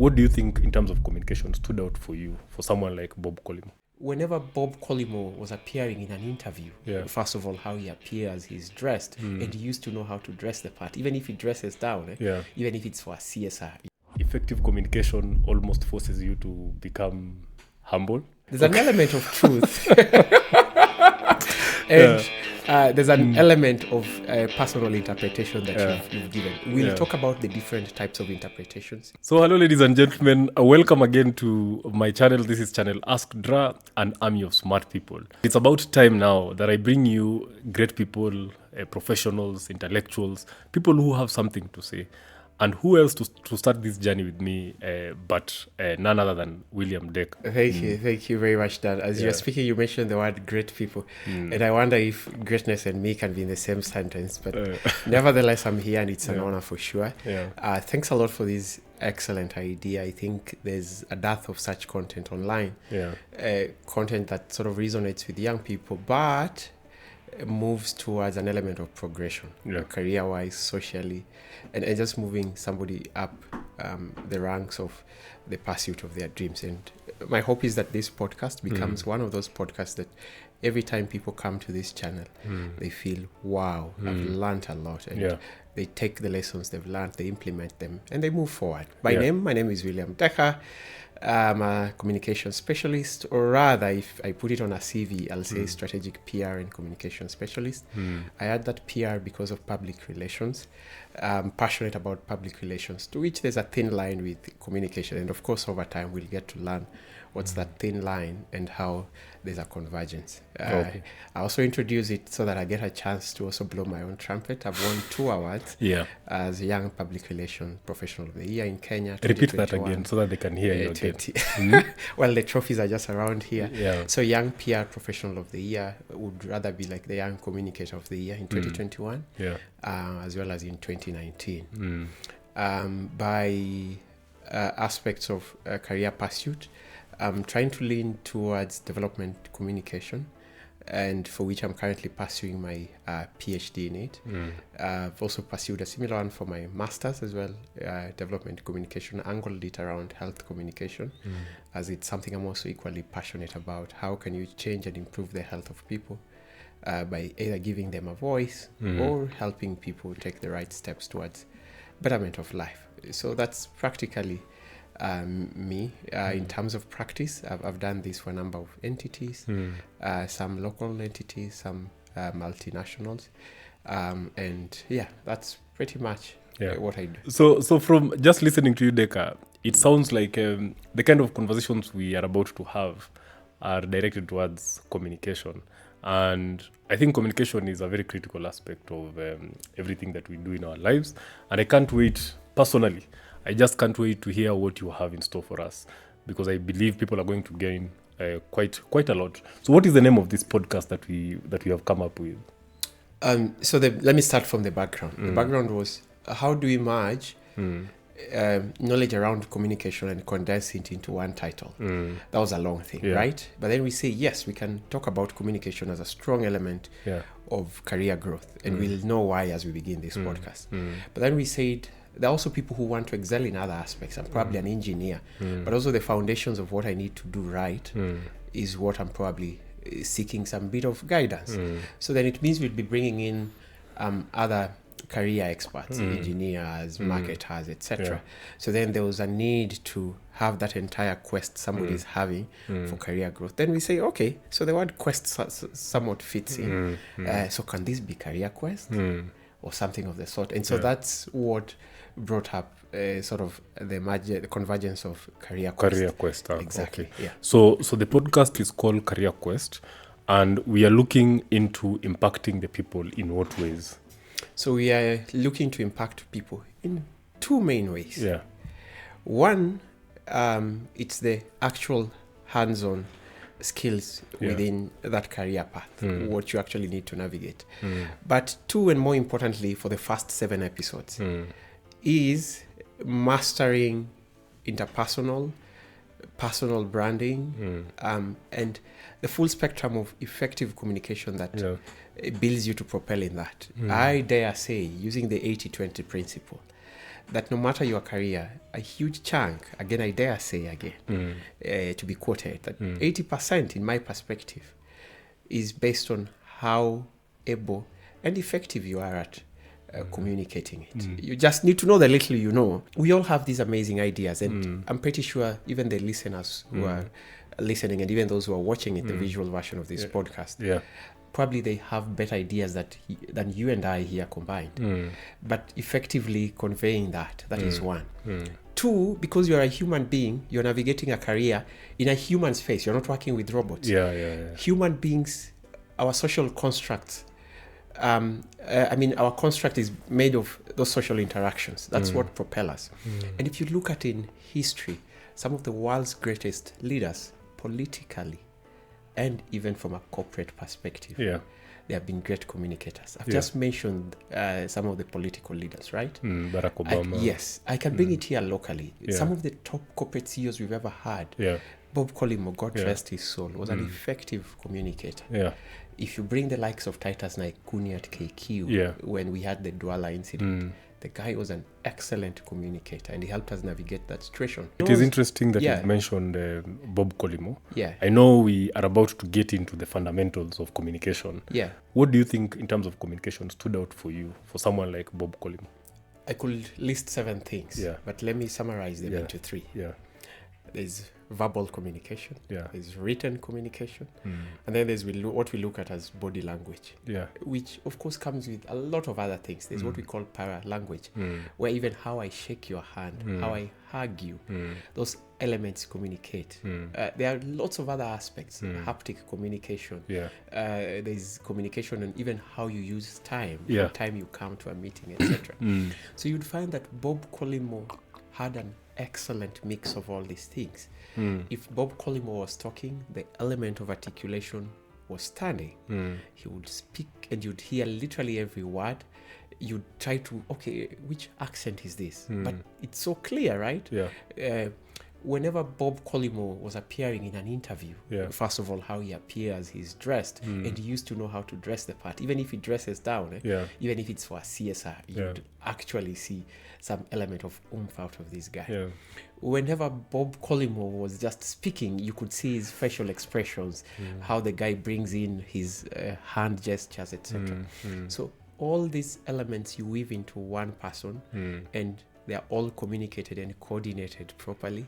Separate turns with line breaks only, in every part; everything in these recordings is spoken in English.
what do you think in terms of communication stood out for you, for someone like Bob Collymore?
Whenever Bob Collymore was appearing in an interview, first of all, how he appears, he's dressed, and he used to know how to dress the part, even if he dresses down, even if it's for a CSR.
Effective communication almost forces you to become humble.
There's an element of truth. And there's an element of personal interpretation that you've given. We'll talk about the different types of interpretations.
So hello ladies and gentlemen, welcome again to my channel. This is channel Ask Dra, an army of smart people. It's about time now that I bring you great people, professionals, intellectuals, people who have something to say. And who else to start this journey with me but none other than William Deck.
Thank you very much, Dan. As you're speaking, you mentioned the word great people. And I wonder if greatness and me can be in the same sentence. But nevertheless, I'm here and it's an honor for sure. Thanks a lot for this excellent idea. I think there's a dearth of such content online. Content that sort of resonates with young people, but moves towards an element of progression, career-wise, socially, and just moving somebody up the ranks of the pursuit of their dreams. And my hope is that this podcast becomes one of those podcasts that every time people come to this channel, they feel, wow, I've learned a lot. And they take the lessons they've learned, they implement them, and they move forward. My name is William Decker. I'm a communication specialist, or rather, if I put it on a CV, I'll say strategic PR and communication specialist. I add that PR because of public relations. I'm passionate about public relations, to which there's a thin line with communication. And of course, over time, we'll get to learn what's that thin line and how there's a convergence. I also introduce it so that I get a chance to also blow my own trumpet. I've won 2 awards as Young Public Relations Professional of the Year in Kenya.
Repeat that again so that they can hear you again.
Well, the trophies are just around here. So Young PR Professional of the Year would rather be like the Young Communicator of the Year in 2021, as well as in 2019. By aspects of career pursuit, I'm trying to lean towards development communication, and for which I'm currently pursuing my PhD in it. I've also pursued a similar one for my master's as well, development communication, angled it around health communication, as it's something I'm also equally passionate about. How can you change and improve the health of people by either giving them a voice or helping people take the right steps towards betterment of life? So that's practically me. In terms of practice, I've done this for a number of entities, some local entities, some multinationals, and that's pretty much what I do.
So from just listening to you, Deka, it sounds like the kind of conversations we are about to have are directed towards communication. And I think communication is a very critical aspect of everything that we do in our lives. And I can't wait, personally, I just can't wait to hear what you have in store for us, because I believe people are going to gain quite a lot. So what is the name of this podcast that we have come up with?
Let me start from the background. The background was, how do we merge knowledge around communication and condense it into one title? That was a long thing, right? But then we say, yes, we can talk about communication as a strong element of career growth, and we'll know why as we begin this podcast. But then we said, there are also people who want to excel in other aspects. I'm probably an engineer, but also the foundations of what I need to do right is what I'm probably seeking some bit of guidance. So then it means we'll be bringing in other career experts, engineers, marketers, etc. So then there was a need to have that entire quest somebody is having for career growth. Then we say, okay, so the word quest somewhat fits in. So can this be career quest or something of the sort? And so that's what brought up sort of the convergence of Career Quest.
Career Quest.
Exactly.
Okay. So the podcast is called Career Quest, and we are looking into impacting the people in what ways?
So we are looking to impact people in 2 main ways. One, it's the actual hands-on skills within that career path, what you actually need to navigate. But 2, and more importantly, for the first 7 episodes, is mastering interpersonal, personal branding, and the full spectrum of effective communication that builds you to propel in that. I dare say, using the 80-20 principle, that no matter your career, a huge chunk, again, I dare say again, to be quoted, that 80%, in my perspective, is based on how able and effective you are at communicating it. You just need to know the little you know. We all have these amazing ideas, and I'm pretty sure even the listeners who are listening, and even those who are watching it, the visual version of this podcast, probably they have better ideas than you and I here combined. But effectively conveying that is one. Two, because you're a human being, you're navigating a career in a human space. You're not working with robots. Human beings, our social constructs, our construct is made of those social interactions. That's what propel us. And if you look at in history, some of the world's greatest leaders, politically, and even from a corporate perspective, they have been great communicators. I've just mentioned some of the political leaders, right?
Barack Obama.
Yes, I can bring it here locally. Some of the top corporate CEOs we've ever had, Bob Collymore, God rest his soul, was an effective communicator. If you bring the likes of Titus Naikuni at KQ, when we had the Douala incident, the guy was an excellent communicator, and he helped us navigate that situation.
It is interesting that you've mentioned Bob Collymore. I know we are about to get into the fundamentals of communication. What do you think in terms of communication stood out for you, for someone like Bob Collymore?
I could list 7 things, but let me summarize them into 3. There's verbal communication, there's written communication, and then there's what we look at as body language, which of course comes with a lot of other things. There's what we call para-language, where even how I shake your hand, how I hug you, those elements communicate. There are lots of other aspects, haptic communication. There's communication and even how you use time, what time you come to a meeting, etc. So you'd find that Bob Collymore had an excellent mix of all these things. If Bob Collymore was talking, the element of articulation was standing. He would speak and you'd hear literally every word. You'd try to, which accent is this? But it's so clear, right? Whenever Bob Collymore was appearing in an interview, first of all, how he appears, he's dressed, and he used to know how to dress the part. Even if he dresses down, even if it's for a CSR, you'd actually see some element of oomph out of this guy. Whenever Bob Collymore was just speaking, you could see his facial expressions, how the guy brings in his hand gestures, etc. So all these elements you weave into one person, and they are all communicated and coordinated properly,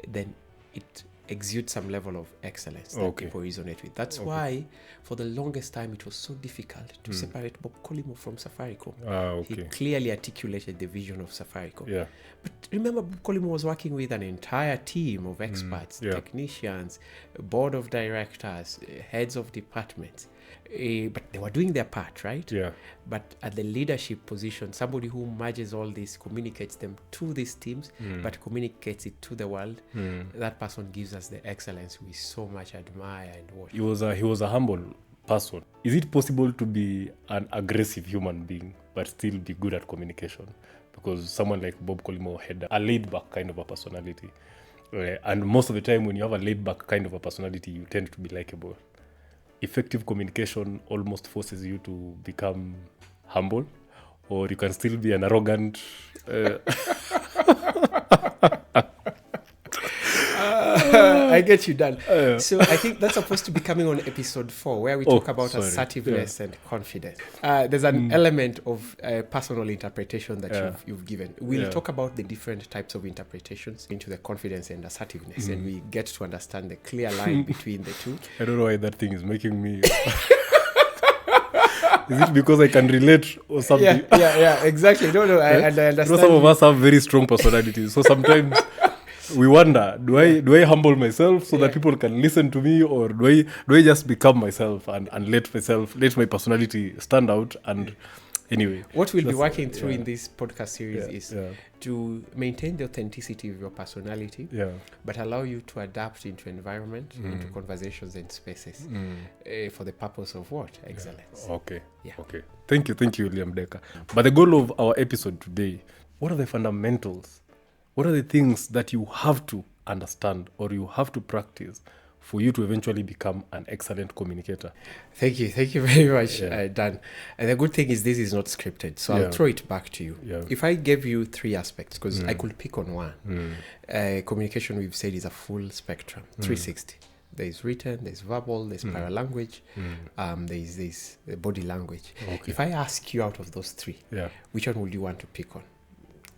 then it exudes some level of excellence that people resonate with. That's why, for the longest time, it was so difficult to separate Bob Collymore from Safaricom. He clearly articulated the vision of Safaricom. But remember, Bob Collymore was working with an entire team of experts, technicians, board of directors, heads of departments. But they were doing their part, right? But at the leadership position, somebody who merges all this, communicates them to these teams, but communicates it to the world, that person gives us the excellence we so much admire and worship.
He was a humble person. Is it possible to be an aggressive human being but still be good at communication? Because someone like Bob Collymore had a laid-back kind of a personality. And most of the time when you have a laid-back kind of a personality, you tend to be likable. Effective communication almost forces you to become humble, or you can still be an arrogant...
I get you, Dan. So I think that's supposed to be coming on episode 4, where we talk about assertiveness and confidence. There's an element of personal interpretation that you've given. We'll talk about the different types of interpretations into the confidence and assertiveness, and we get to understand the clear line between the two.
I don't know why that thing is making me... Is it because I can relate or something?
Yeah, exactly. No, I understand.
You know, some of us have very strong personalities, so sometimes... we wonder, do I humble myself so that people can listen to me, or do I just become myself and let my personality stand out? And anyway,
what we'll be working through in this podcast series is to maintain the authenticity of your personality, but allow you to adapt into environment, into conversations and spaces for the purpose of what? Excellence.
Okay. Thank you, William Decker. But the goal of our episode today, what are the fundamentals? What are the things that you have to understand or you have to practice for you to eventually become an excellent communicator?
Thank you very much, Dan. And the good thing is this is not scripted, so I'll throw it back to you. If I gave you 3 aspects, because I could pick on one. Communication, we've said, is a full spectrum, 360. There's written, there's verbal, there's paralanguage, there's body language. If I ask you out of those 3, which one would you want to pick on?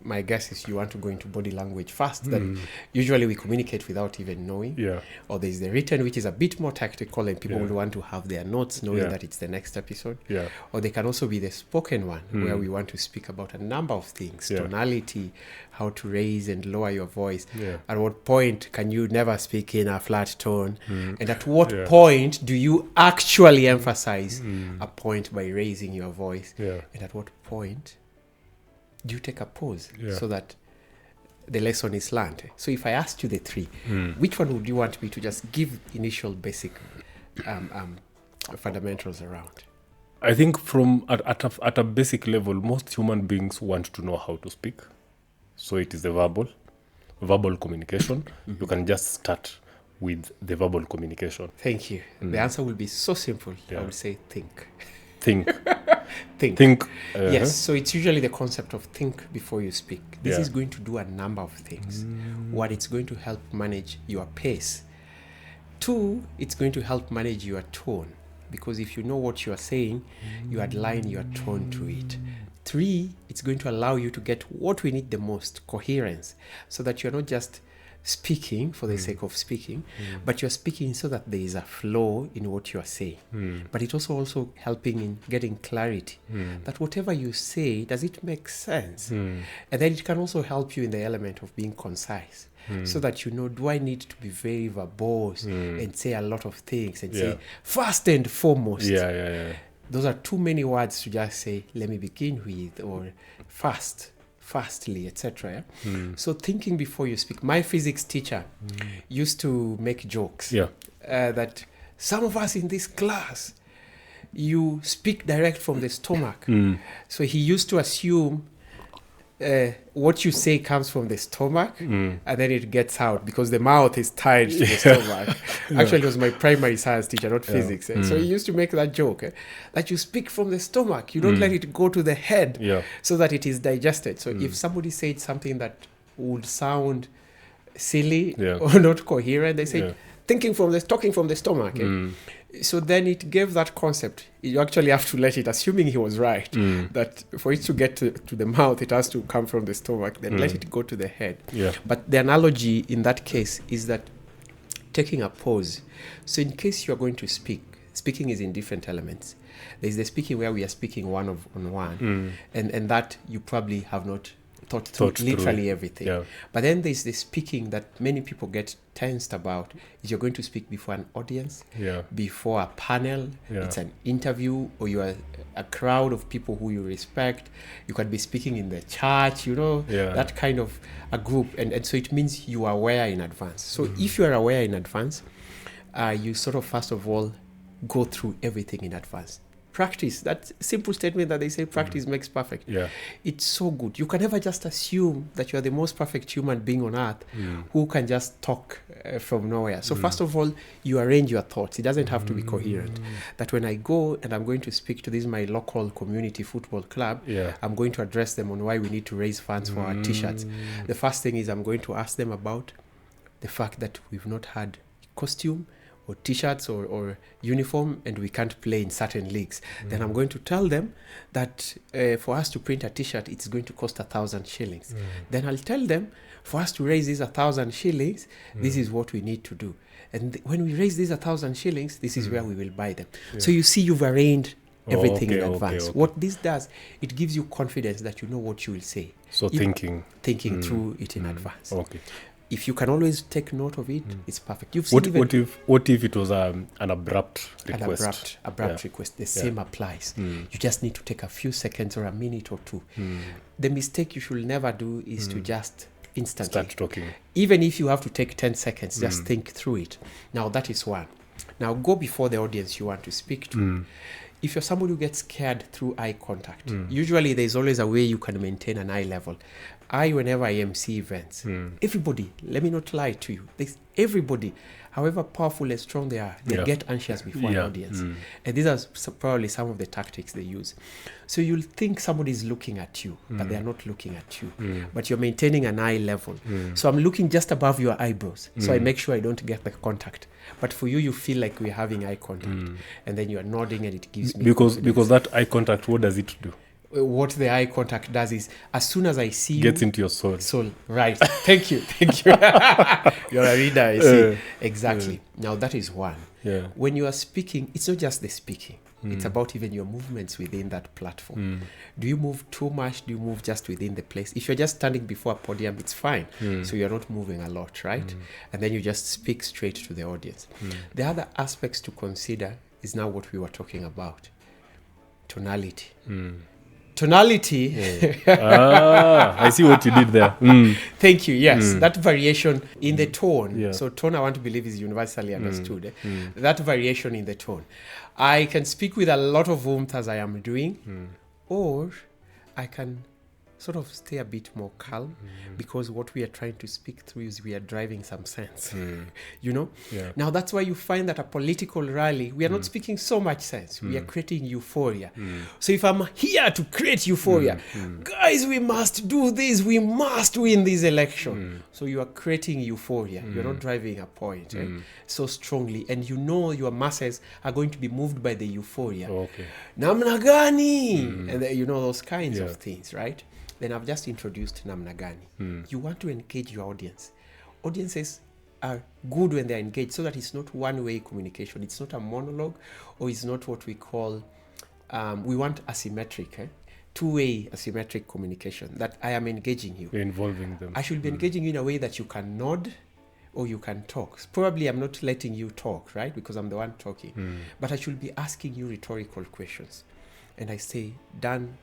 My guess is you want to go into body language first. That usually we communicate without even knowing. Or there's the written, which is a bit more tactical, and people will want to have their notes knowing that it's the next episode. Or they can also be the spoken one, where we want to speak about a number of things, tonality, how to raise and lower your voice. At what point can you never speak in a flat tone? And at what point do you actually emphasize a point by raising your voice? And at what point do you take a pause so that the lesson is learned? So if I asked you the 3, which one would you want me to just give initial basic fundamentals around?
I think from at a basic level, most human beings want to know how to speak. So it is the verbal communication. You can just start with the verbal communication.
Thank you. The answer will be so simple. I would say think.
Think.
Think. Yes, so it's usually the concept of think before you speak. This is going to do a number of things. 1, it's going to help manage your pace. 2, it's going to help manage your tone, because if you know what you are saying, you align your tone to it. 3, it's going to allow you to get what we need the most, coherence, so that you're not just speaking for the sake of speaking, but you're speaking so that there is a flow in what you are saying. But it also helping in getting clarity, that whatever you say, does it make sense? And then it can also help you in the element of being concise, so that you know, do I need to be very verbose and say a lot of things and say first and foremost? Those are too many words to just say, let me begin with, or fastly, etc. So thinking before you speak. My physics teacher used to make jokes that some of us in this class, you speak direct from the stomach. So he used to assume what you say comes from the stomach, and then it gets out because the mouth is tied to the stomach. Actually, it was my primary science teacher, not physics. So he used to make that joke that you speak from the stomach. You don't let it go to the head so that it is digested. So if somebody said something that would sound silly or not coherent, they say talking from the stomach. So then it gave that concept. You actually have to let it, assuming he was right, that for it to get to the mouth, it has to come from the stomach, then let it go to the head. But the analogy in that case is that taking a pause. So in case you are going to speak, speaking is in different elements. There's the speaking where we are speaking one-on-one, and that you probably have not thought through literally everything. But then there's the speaking that many people get tensed about. Is you're going to speak before an audience, before a panel, it's an interview, or you are a crowd of people who you respect. You can be speaking in the church, that kind of a group. And so it means you are aware in advance. So if you are aware in advance, you sort of first of all go through everything in advance. Practice, that simple statement that they say practice makes perfect. It's so good. You can never just assume that you are the most perfect human being on earth who can just talk from nowhere. So first of all, you arrange your thoughts. It doesn't have to be coherent. That when I go and I'm going to speak to my local community football club, I'm going to address them on why we need to raise funds for our t-shirts. The first thing is I'm going to ask them about the fact that we've not had costume or t-shirts or uniform, and we can't play in certain leagues. Then I'm going to tell them that for us to print a t-shirt, it's going to cost 1,000 shillings. Then I'll tell them, for us to raise these 1,000 shillings, this is what we need to do. And when we raise these 1,000 shillings, this is where we will buy them. So you see, you've arranged everything in advance. What this does, it gives you confidence that you know what you will say.
So thinking
through it in advance. If you can always take note of it, it's perfect. You've
seen what if it was an abrupt request?
An abrupt request. The same applies. You just need to take a few seconds or a minute or two. The mistake you should never do is to just instantly
start talking.
Even if you have to take 10 seconds, just think through it. Now that is one. Now go before the audience you want to speak to. If you're somebody who gets scared through eye contact, usually there's always a way you can maintain an eye level. Whenever I MC events, everybody, let me not lie to you, everybody, however powerful and strong they are, they get anxious before an audience. And these are probably some of the tactics they use. So you'll think somebody's looking at you, but they're not looking at you. But you're maintaining an eye level. So I'm looking just above your eyebrows. So I make sure I don't get the contact. But for you, you feel like we're having eye contact. And then you're nodding and it gives me
because that eye contact, what does it do?
What the eye contact does is, as soon as I see
gets into your soul.
Right. Thank you. You're a reader, I see. Exactly. Now that is one. When you are speaking, it's not just the speaking. It's about even your movements within that platform. Do you move too much? Do you move just within the place? If you're just standing before a podium, it's fine. So you're not moving a lot, right? And then you just speak straight to the audience. The other aspects to consider is now what we were talking about. Tonality. Tonality.
I see what you did there.
Thank you. Yes, that variation in the tone. So tone, I want to believe, is universally understood. That variation in the tone. I can speak with a lot of warmth as I am doing, or I can sort of stay a bit more calm because what we are trying to speak through is we are driving some sense. You know? Now that's why you find that a political rally, we are not speaking so much sense. We are creating euphoria. So if I'm here to create euphoria, guys, we must do this. We must win this election. So you are creating euphoria. You're not driving a point so strongly. And you know your masses are going to be moved by the euphoria. Namna gani? And you know those kinds of things, right? Then I've just introduced Namna Gani. You want to engage your audience. Audiences are good when they're engaged so that it's not one-way communication. It's not a monologue, or it's not what we call, we want asymmetric, two-way asymmetric communication, that I am engaging you.
You're involving them.
I should be engaging you in a way that you can nod or you can talk. Probably I'm not letting you talk, right? Because I'm the one talking. But I should be asking you rhetorical questions. And I say, Dan,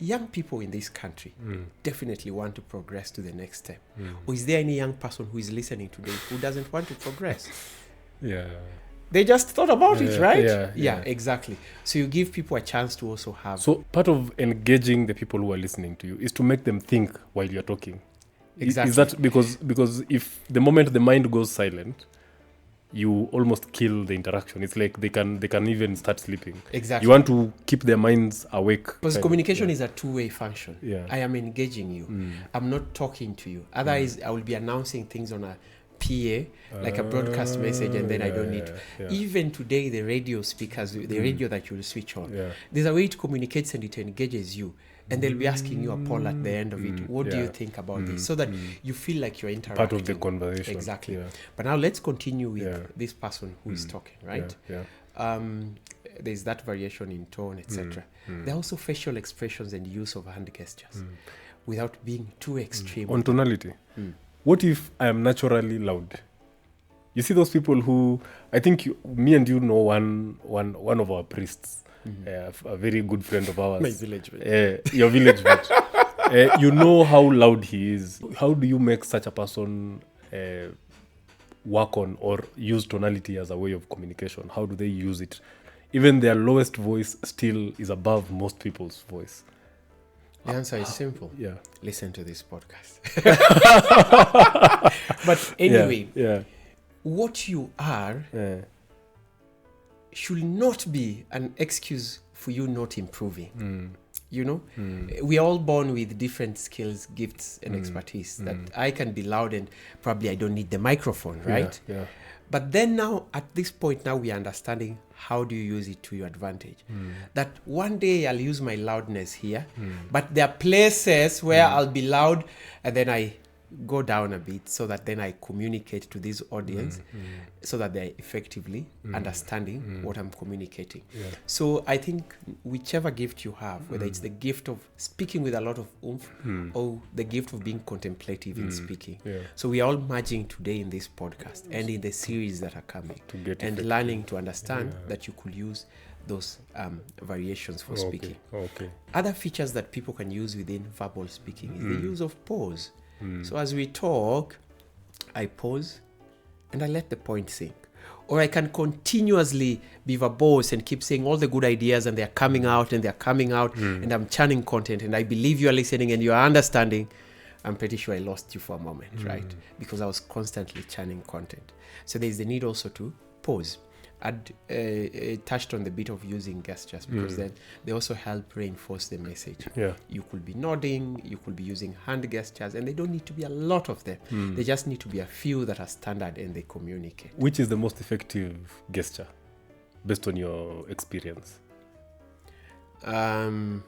young people in this country definitely want to progress to the next step. Or is there any young person who is listening today who doesn't want to progress? They just thought about it, right? Yeah, exactly. So you give people a chance to also have...
So part of engaging the people who are listening to you is to make them think while you're talking.
Exactly.
Is that because if the moment the mind goes silent, you almost kill the interaction. It's like they can even start sleeping.
Exactly.
You want to keep their minds awake.
Because communication is a two-way function. I am engaging you. I'm not talking to you. Otherwise, I will be announcing things on a PA, like a broadcast message, and then I don't need to. Even today, the radio speakers, the radio that you'll switch on, there's a way it communicates and it engages you. And they'll be asking you a poll at the end of it. What do you think about this? So that you feel like you're interacting.
Part of the conversation.
Exactly. But now let's continue with this person who is talking, right? There's that variation in tone, etc. There are also facial expressions and use of hand gestures without being too extreme.
On tonality. What if I am naturally loud? You see those people who, I think me and you know one of our priests. A very good friend of ours.
My village mate.
Your village mate. You know how loud he is. How do you make such a person work on or use tonality as a way of communication? How do they use it? Even their lowest voice still is above most people's voice.
The answer is simple. Listen to this podcast. But anyway, what you are should not be an excuse for you not improving. You know, we are all born with different skills, gifts, and expertise. That I can be loud and probably I don't need the microphone, right? But then now, at this point, now we are understanding how do you use it to your advantage. That one day I'll use my loudness here, but there are places where I'll be loud and then I go down a bit so that then I communicate to this audience so that they're effectively understanding what I'm communicating. So I think whichever gift you have, whether it's the gift of speaking with a lot of oomph or the gift of being contemplative in speaking. So we are all merging today in this podcast and in the series that are coming and learning to understand that you could use those variations for speaking. Other features that people can use within verbal speaking is the use of pause. So as we talk, I pause and I let the point sink. Or I can continuously be verbose and keep saying all the good ideas and they're coming out and they're coming out and I'm churning content and I believe you are listening and you are understanding. I'm pretty sure I lost you for a moment, right? Because I was constantly churning content. So there's the need also to pause. I'd touched on the bit of using gestures because then they also help reinforce the message.
Yeah.
You could be nodding, you could be using hand gestures, and they don't need to be a lot of them. They just need to be a few that are standard and they communicate.
Which is the most effective gesture based on your experience? I've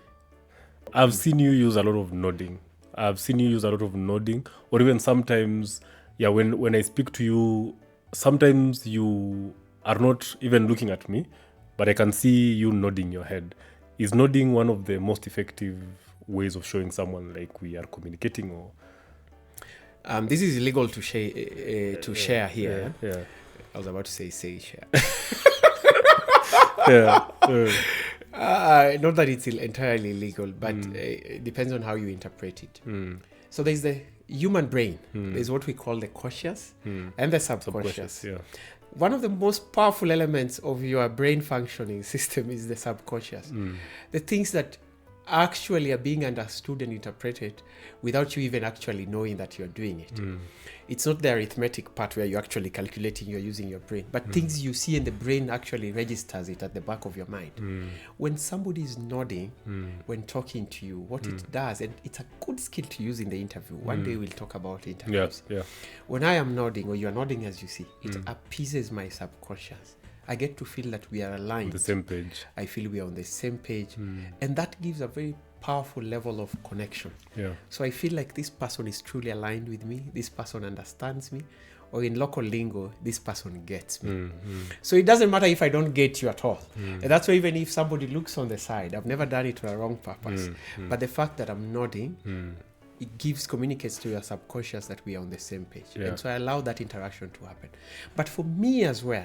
seen you use a lot of nodding. Or even sometimes, when I speak to you, sometimes you are not even looking at me, but I can see you nodding your head. Is nodding one of the most effective ways of showing someone like we are communicating? Or
this is illegal to share here.
Yeah.
I was about to say share. Not that it's entirely illegal, but it depends on how you interpret it. So there's the human brain. There's what we call the conscious and the subconscious.
Yeah.
One of the most powerful elements of your brain functioning system is the subconscious. The things that actually are being understood and interpreted without you even actually knowing that you're doing it. It's not the arithmetic part where you're actually calculating, you're using your brain, but things you see and the brain actually registers it at the back of your mind. When somebody is nodding, when talking to you, what it does, and it's a good skill to use in the interview. One day we'll talk about interviews.
Yeah.
When I am nodding, or you're nodding as you see, it appeases my subconscious. I get to feel that we are aligned.
On the same page.
I feel we are on the same page. And that gives a very powerful level of connection.
Yeah.
So I feel like this person is truly aligned with me. This person understands me. Or in local lingo, this person gets me. So it doesn't matter if I don't get you at all. And that's why even if somebody looks on the side, I've never done it for a wrong purpose. But the fact that I'm nodding, it communicates to your subconscious that we are on the same page.
Yeah.
And so I allow that interaction to happen. But for me as well,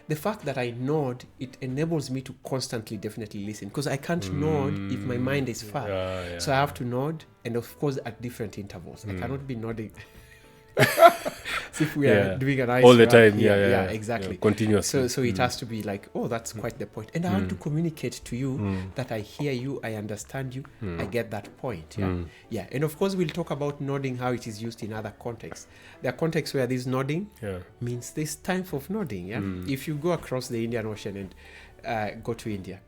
the fact that I nod, it enables me to constantly definitely listen, because I can't nod if my mind is far. So I have to nod, and of course at different intervals. I cannot be nodding as if we are doing an ice
all the
run.
time.
Exactly.
Continuously.
So it has to be like, oh, that's quite the point. And I want to communicate to you that I hear you, I understand you, I get that point. Yeah. And of course, we'll talk about nodding, how it is used in other contexts. There are contexts where this nodding means this time of nodding. If you go across the Indian Ocean and go to India,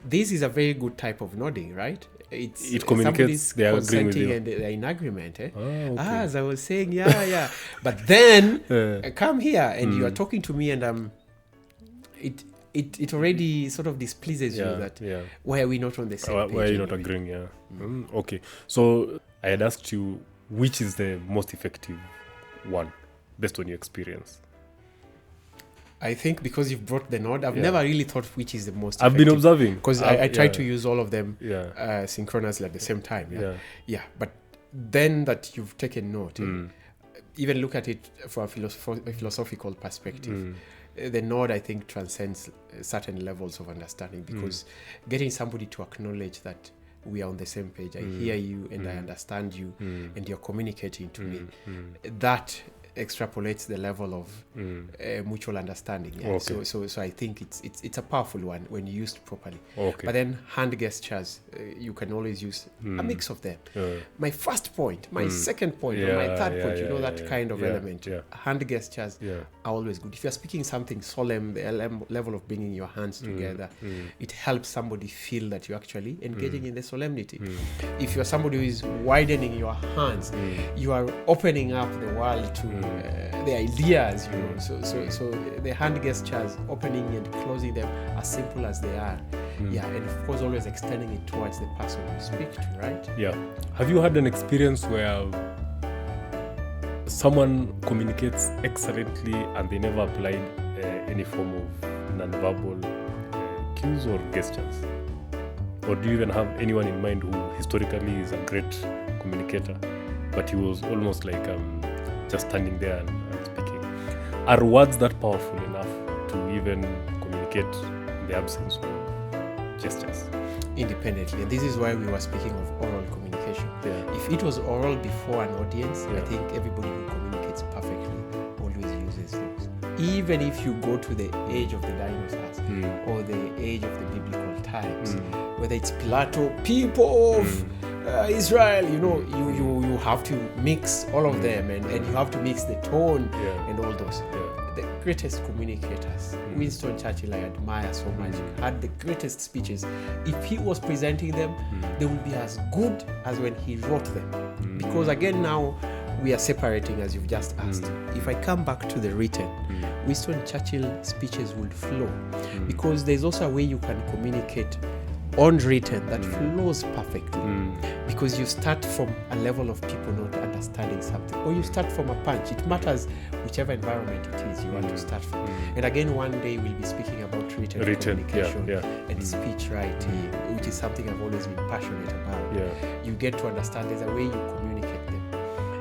this is a very good type of nodding, right?
It communicates they are agreeing with you.
And they're in agreement.
Okay.
As I was saying, but then come here and you are talking to me, and it already sort of displeases you that why are we not on the same page?
Why are you not agreeing? Okay. So I had asked you, which is the most effective one based on your experience?
I think because you've brought the nod, I've never really thought which is the most effective.
I've been observing.
Because I try to use all of them synchronously at the same time. But then that you've taken note, even look at it from a philosophical perspective. The nod, I think, transcends certain levels of understanding, because getting somebody to acknowledge that we are on the same page, I hear you and I understand you, and you're communicating to me, that extrapolates the level of mutual understanding. So I think it's a powerful one when used properly. But then hand gestures, you can always use a mix of them. My first point, my second point, or my third point, that kind of element. Hand gestures are always good. If you're speaking something solemn, the level of bringing your hands together, it helps somebody feel that you're actually engaging in the solemnity. If you're somebody who is widening your hands, you are opening up the world to the ideas, So the hand gestures, opening and closing them, as simple as they are, and of course always extending it towards the person you speak to, right? Yeah.
Have you had an experience where someone communicates excellently and they never applied any form of non-verbal cues or gestures? Or do you even have anyone in mind who historically is a great communicator, but he was almost like just standing there and speaking? Are words that powerful enough to even communicate in the absence of gestures?
Independently. And this is why we were speaking of oral communication. If it was oral before an audience, I think everybody who communicates perfectly always uses those. Even if you go to the age of the dinosaurs or the age of the biblical times, whether it's Plato, people of Israel, you have to mix all of them, and you have to mix the tone and all those. The greatest communicators, Winston Churchill, I admire so much, had the greatest speeches. If he was presenting them, they would be as good as when he wrote them. Because again, now we are separating, as you've just asked. If I come back to the written, Winston Churchill speeches will flow, because there's also a way you can communicate unwritten that flows perfectly, because you start from a level of people not understanding something, or you start from a punch. It matters whichever environment it is you want to start from. And again, one day we'll be speaking about written communication and speech writing, which is something I've always been passionate about. You get to understand there's a way you communicate them,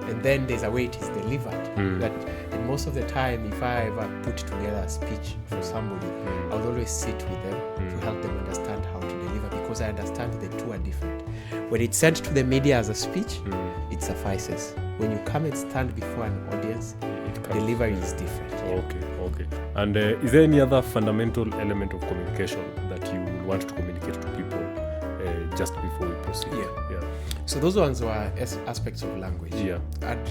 and then there's a way it is delivered. And most of the time, if I ever put together a speech for somebody, I'll always sit with them to help them understand how to deliver, because I understand the two are different. When it's sent to the media as a speech, it suffices. When you come and stand before an audience, delivery is different.
Okay. And is there any other fundamental element of communication that you want to communicate to people just before we proceed?
So those ones were aspects of language. I'd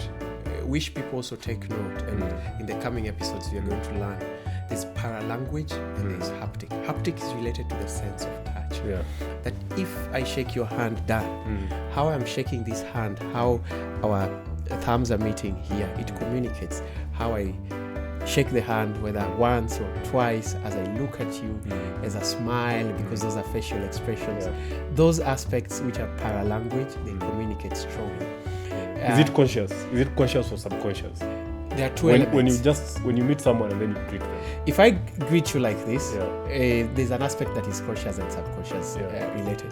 wish people also take note, and in the coming episodes we are going to learn there's paralanguage and there's haptic. Haptic is related to the sense of touch. That if I shake your hand down, how I'm shaking this hand, how our thumbs are meeting here, it communicates. How I shake the hand, whether once or twice, as I look at you, as a smile, because those are facial expressions. Those aspects which are paralanguage, they communicate strongly.
Is it conscious? Is it conscious or subconscious?
There are two elements.
When you meet someone and then you greet them.
If I greet you like this, there's an aspect that is conscious and subconscious related.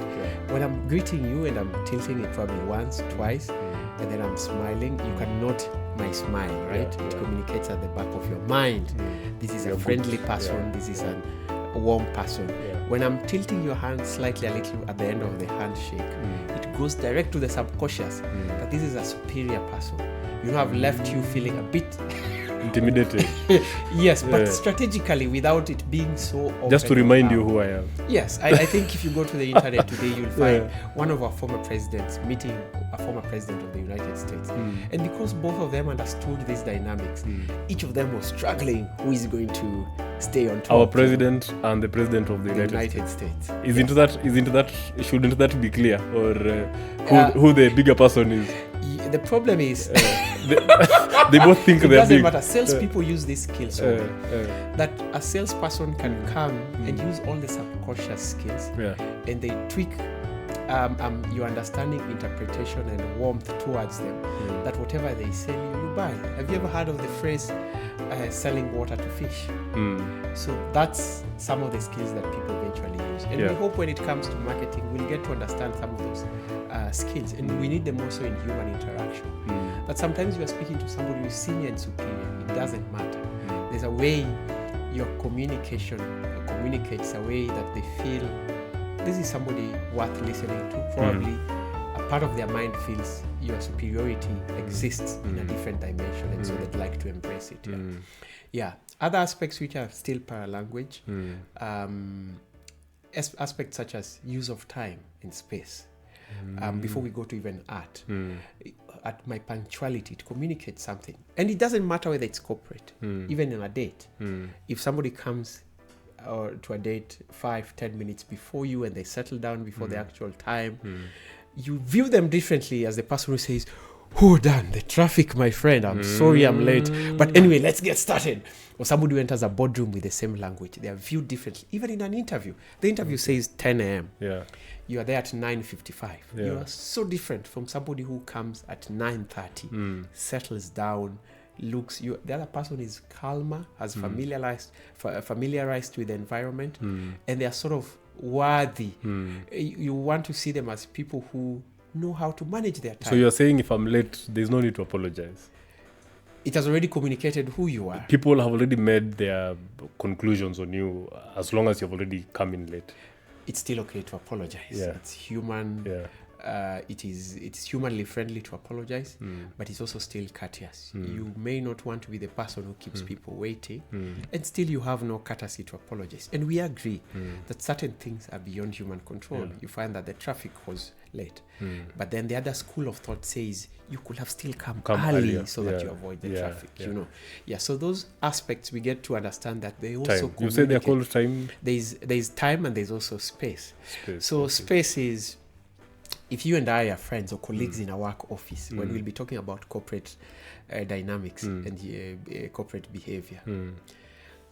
When I'm greeting you and I'm tilting it probably once, twice, and then I'm smiling, you can note my smile, right? It communicates at the back of your mind. This is a friendly person. This is a warm person. When I'm tilting your hand slightly a little at the end of the handshake, it goes direct to the subconscious that this is a superior person. I've left you feeling a bit
intimidated.
Yes, but strategically, without it being so open.
Just to remind you who I am.
Yes, I think if you go to the internet today, you'll find one of our former presidents meeting a former president of the United States. And because both of them understood these dynamics, each of them was struggling who is going to stay on top.
Our president and the president of the United States. Isn't that shouldn't that be clear? Or who the bigger person is?
The problem is
they both think they're big. It
doesn't matter. Salespeople use these skills that a salesperson can come and use all the subconscious skills, and they tweak your understanding, interpretation, and warmth towards them. That whatever they sell you buy. Have you ever heard of the phrase selling water to fish? So that's some of the skills that people eventually use, and we hope when it comes to marketing, we'll get to understand some of those skills, and we need them also in human interaction. That sometimes you are speaking to somebody who is senior and superior, it doesn't matter. There's a way your communication communicates, a way that they feel this is somebody worth listening to. Probably a part of their mind feels your superiority exists in a different dimension, and so they'd like to embrace it. Other aspects which are still paralanguage, aspects such as use of time and space. Before we go to even art, at my punctuality, it communicates something, and it doesn't matter whether it's corporate, even in a date. If somebody comes to a date 5-10 minutes before you and they settle down before the actual time, you view them differently as the person who says, "Oh, Dan, the traffic, my friend, I'm sorry I'm late, but anyway, let's get started." Or somebody who enters a boardroom with the same language, they are viewed differently. Even in an interview, the interview says 10 a.m. You are there at 9:55. You are so different from somebody who comes at 9:30, settles down, looks. The other person is calmer, has familiarized with the environment, and they are sort of worthy. You want to see them as people who know how to manage their time.
So you're saying if I'm late, there's no need to apologize.
It has already communicated who you are.
People have already made their conclusions on you as long as you've already come in late.
It's still okay to apologize. It's human. It's humanly friendly to apologize, but it's also still courteous. You may not want to be the person who keeps people waiting, and still you have no courtesy to apologize. And we agree that certain things are beyond human control. You find that the traffic was late. But then the other school of thought says you could have still come
early
earlier so that you avoid the traffic, you know. Yeah, so those aspects we get to understand that they also
You say they're called time?
There's time and there's also space. So
okay.
space is, if you and I are friends or colleagues in a work office, when we'll be talking about corporate dynamics and corporate behavior,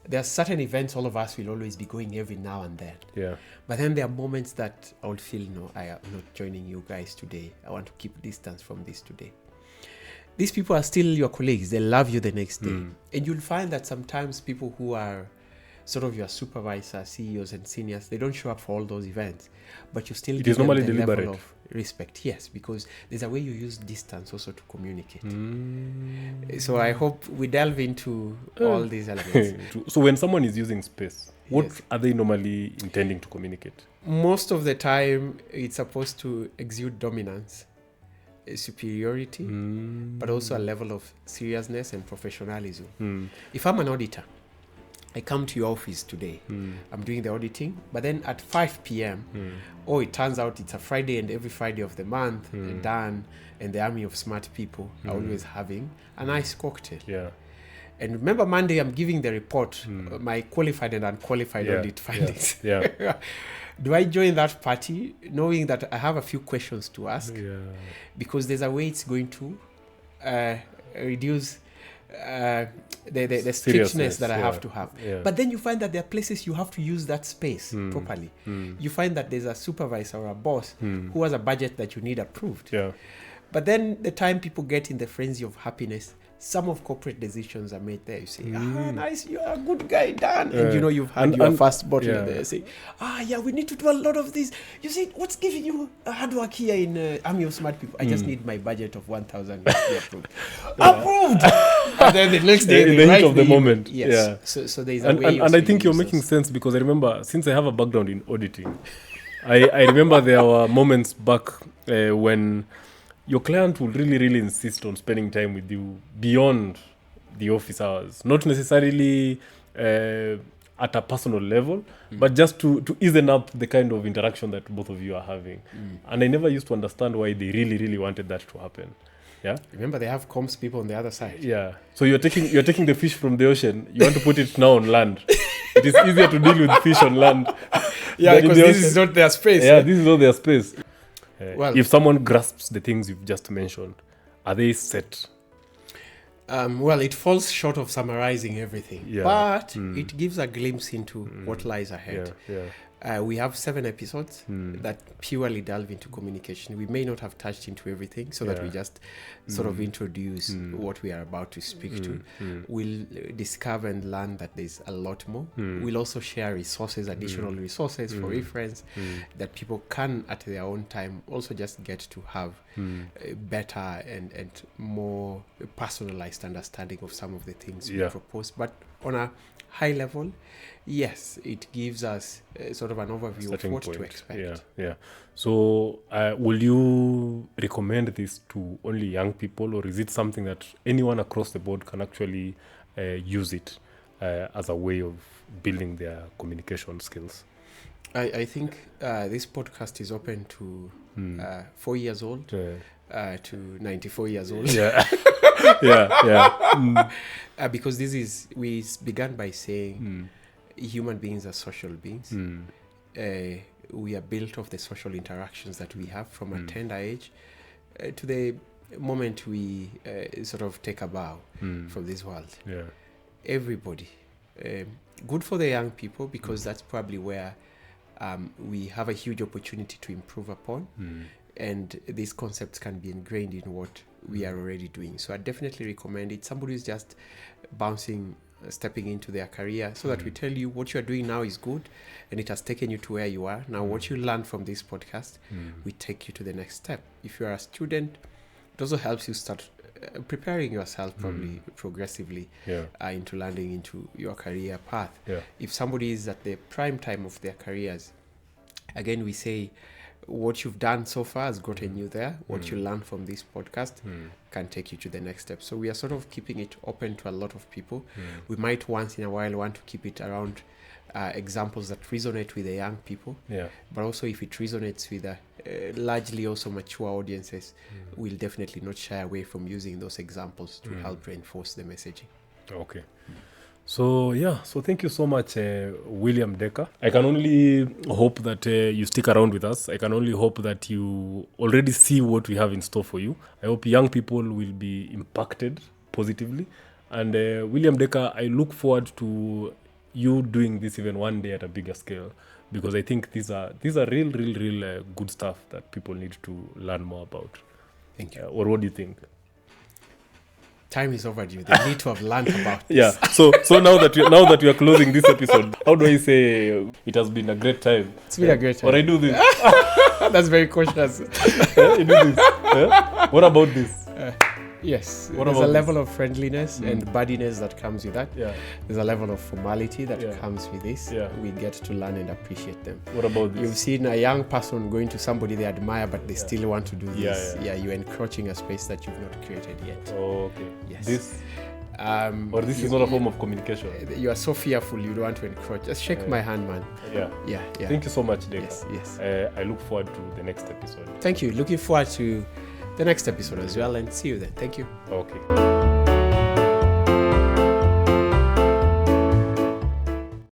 there are certain events all of us will always be going every now and then.
Yeah.
But then there are moments that I would feel, no, I am not joining you guys today. I want to keep distance from this today. These people are still your colleagues. They love you the next day. And you'll find that sometimes people who are sort of your supervisors, CEOs and seniors, they don't show up for all those events. But you still give them the level of respect. Yes, because there's a way you use distance also to communicate. So I hope we delve into all these elements.
So when someone is using space, what are they normally intending to communicate?
Most of the time, it's supposed to exude dominance, superiority, but also a level of seriousness and professionalism. If I'm an auditor, I come to your office today, I'm doing the auditing, but then at 5 p.m., it turns out it's a Friday and every Friday of the month, Dan and the army of smart people are always having a nice cocktail.
Yeah.
And remember, Monday, I'm giving the report, my qualified and unqualified audit findings. Do I join that party knowing that I have a few questions to ask? Because there's a way it's going to reduce the strictness that I have to have. But then you find that there are places you have to use that space properly. You find that there's a supervisor or a boss who has a budget that you need approved. But then the time people get in the frenzy of happiness, some of corporate decisions are made there. You say, nice, you're a good guy, Dan. And you know, you've had your first bottle there. Say, we need to do a lot of this. You see, what's giving you hard work here in Army of Smart People? I just need my budget of 1,000 to be approved. Approved! And then the next day,
in the heat of the moment.
So there's a way.
And I think you're making sense, because I remember, since I have a background in auditing, I remember there were moments back when your client will really, really insist on spending time with you beyond the office hours. Not necessarily at a personal level, but just to easen up the kind of interaction that both of you are having. And I never used to understand why they really, really wanted that to happen. Yeah.
Remember, they have comms people on the other side.
Yeah. So you're taking the fish from the ocean. You want to put it now on land. It is easier to deal with fish on land.
Because this is not their space.
Yeah, this is not their space. If someone grasps the things you've just mentioned, are they set?
It falls short of summarizing everything, but it gives a glimpse into what lies ahead. We have 7 episodes that purely delve into communication. We may not have touched into everything, so that we just sort of introduce what we are about to speak to. We'll discover and learn that there's a lot more. We'll also share resources, additional resources for reference that people can, at their own time, also just get to have a better and more personalized understanding of some of the things we propose. But on a high level, yes, it gives us sort of an overview of what to expect.
So will you recommend this to only young people, or is it something that anyone across the board can actually use it as a way of building their communication skills?
I think this podcast is open to 4 years old to 94 years old. Because we began by saying human beings are social beings. We are built of the social interactions that we have from a tender age to the moment we sort of take a bow from this world. Everybody. Good for the young people, because that's probably where we have a huge opportunity to improve upon. And these concepts can be ingrained in what we are already doing. So I definitely recommend it. Somebody who's just stepping into their career, so that we tell you what you are doing now is good and it has taken you to where you are. Now, what you learn from this podcast, we take you to the next step. If you are a student, it also helps you start preparing yourself probably progressively into landing into your career path. If somebody is at the prime time of their careers, again, we say, what you've done so far has gotten you there. What you learn from this podcast can take you to the next step. So we are sort of keeping it open to a lot of people. We might once in a while want to keep it around examples that resonate with the young people. But also, if it resonates with largely also mature audiences will definitely not shy away from using those examples to help reinforce the messaging.
Okay. So thank you so much, William Decker. I can only hope that you stick around with us. I can only hope that you already see what we have in store for you. I hope young people will be impacted positively. And William Decker, I look forward to you doing this even one day at a bigger scale, because I think these are real good stuff that people need to learn more about.
Thank you.
Or what do you think?
Time is overdue. They need to have learned about this.
Yeah. So now that we are closing this episode, how do I say it has been a great time?
It's been a great time.
Or I do this.
That's very cautious.
You do this. What about this?
Yes.
What
There's a
about
level of friendliness and buddiness that comes with that.
Yeah.
There's a level of formality that comes with this.
Yeah.
We get to learn and appreciate them.
What about this?
You've seen a young person going to somebody they admire, but they still want to do this.
Yeah.
You're encroaching a space that you've not created yet.
Oh, okay.
Yes.
This or this is not a form of communication.
You are so fearful you don't want to encroach. Just shake my hand, man.
Yeah.
Yeah.
Thank you so much, Decker.
Yes.
I look forward to the next episode.
Thank you. Looking forward to the next episode as well, and see you then. Thank you.
Okay.